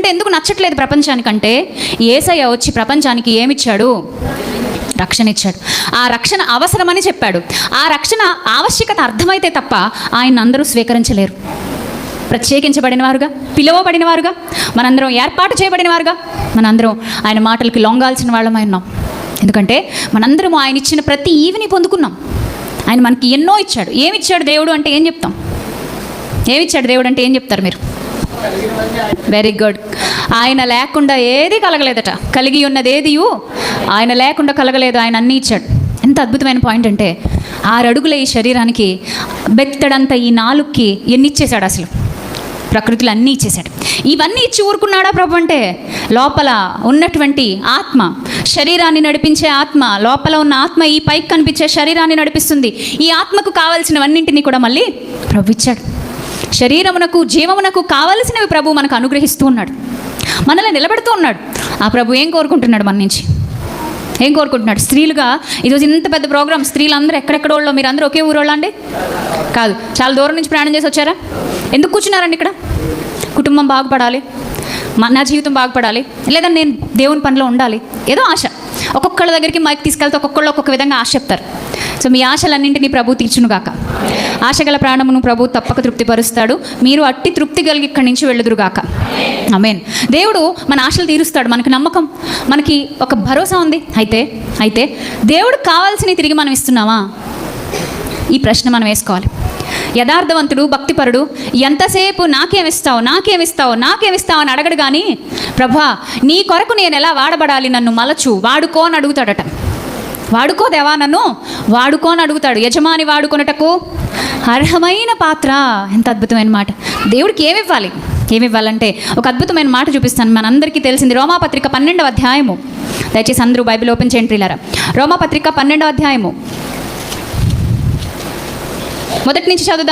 అంటే ఎందుకు నచ్చట్లేదు ప్రపంచానికంటే, యేసయ్య వచ్చి ప్రపంచానికి ఏమిచ్చాడు? రక్షణ ఇచ్చాడు. ఆ రక్షణ అవసరమని చెప్పాడు. ఆ రక్షణ ఆవశ్యకత అర్థమైతే తప్ప ఆయన అందరూ స్వీకరించలేరు. ప్రత్యేకించబడిన వారుగా, పిలువబడిన వారుగా, మనందరం ఏర్పాటు చేయబడిన వారుగా, మనందరం ఆయన మాటలకి లొంగాల్సిన వాళ్ళమై ఉన్నాం. ఎందుకంటే మనందరం ఆయన ఇచ్చిన ప్రతి ఈవిని పొందుకున్నాం. ఆయన మనకి ఎన్నో ఇచ్చాడు. ఏమిచ్చాడు దేవుడు అంటే ఏం చెప్తాం? ఏమిచ్చాడు దేవుడు అంటే ఏం చెప్తారు మీరు? Very good. ఆయన లేకుండా ఏది కలగలేదట. కలిగి ఉన్నది ఏదియు ఆయన లేకుండా కలగలేదు. ఆయన అన్నీ ఇచ్చాడు. ఎంత అద్భుతమైన పాయింట్ అంటే 6 అడుగుల ఈ శరీరానికి, బెత్తడంత ఈ నాలుగుకి ఎన్ని ఇచ్చేశాడు? అసలు ప్రకృతిలో అన్నీ ఇచ్చేశాడు. ఇవన్నీ ఇచ్చి ఊరుకున్నాడా ప్రభు అంటే? లోపల ఉన్నటువంటి ఆత్మ, శరీరాన్ని నడిపించే ఆత్మ, లోపల ఉన్న ఆత్మ ఈ పైకి కనిపించే శరీరాన్ని నడిపిస్తుంది. ఈ ఆత్మకు కావాల్సినవన్నింటినీ కూడా మళ్ళీ ప్రభు ఇచ్చాడు. శరీరమునకు, జీవమునకు కావలసినవి ప్రభు మనకు అనుగ్రహిస్తూ ఉన్నాడు. మనల్ని నిలబెడుతూ ఉన్నాడు. ఆ ప్రభు ఏం కోరుకుంటున్నాడు మన నుంచి? ఏం కోరుకుంటున్నాడు? స్త్రీలుగా ఈరోజు ఇంత పెద్ద ప్రోగ్రామ్, స్త్రీలందరూ ఎక్కడెక్కడ వాళ్ళు, మీరు అందరూ ఒకే ఊరోళ్ళ అండి? కాదు, చాలా దూరం నుంచి ప్రయాణం చేసి వచ్చారా? ఎందుకు కూర్చున్నారండి ఇక్కడ? కుటుంబం బాగుపడాలి, నా జీవితం బాగుపడాలి, లేదా నేను దేవుని పనిలో ఉండాలి, ఏదో ఆశ. ఒక్కొక్కళ్ళ దగ్గరికి మైక్ తీసుకెళ్తే ఒక్కొక్కళ్ళు ఒక్కొక్క విధంగా ఆశ చెప్తారు. సో మీ ఆశలన్నింటినీ ప్రభు తీర్చునుగాక. ఆశగల ప్రాణమును ప్రభు తప్పక తృప్తిపరుస్తాడు. మీరు అట్టి తృప్తి కలిగి ఇక్కడి నుంచి వెళ్ళుదురుగాక. ఆమేన్. దేవుడు మన ఆశలు తీరుస్తాడు. మనకు నమ్మకం, మనకి ఒక భరోసా ఉంది. అయితే దేవుడికి కావాల్సినవి తిరిగి మనం ఇస్తున్నామా? ఈ ప్రశ్న మనం వేసుకోవాలి. యథార్థవంతుడు, భక్తిపరుడు ఎంతసేపు నాకేమిస్తావు అని అడగడు. కానీ ప్రభా, నీ కొరకు నేను ఎలా వాడబడాలి, నన్ను మలచు, వాడుకో అని అడుగుతాడట. వాడుకో దేవా, నన్ను వాడుకో అని అడుగుతాడు. యజమాని వాడుకొనుటకు అర్హమైన పాత్ర. ఎంత అద్భుతమైన మాట. దేవుడికి ఏమివ్వాలంటే ఒక అద్భుతమైన మాట చూపిస్తాను. మనందరికీ తెలిసింది రోమాపత్రిక 12వ అధ్యాయము. దయచేసి అందరూ బైబిల్ ఓపెన్ చేయండి ప్రియులారా. రోమాపత్రిక 12వ అధ్యాయము మొదటి నుంచి చదువుదాం.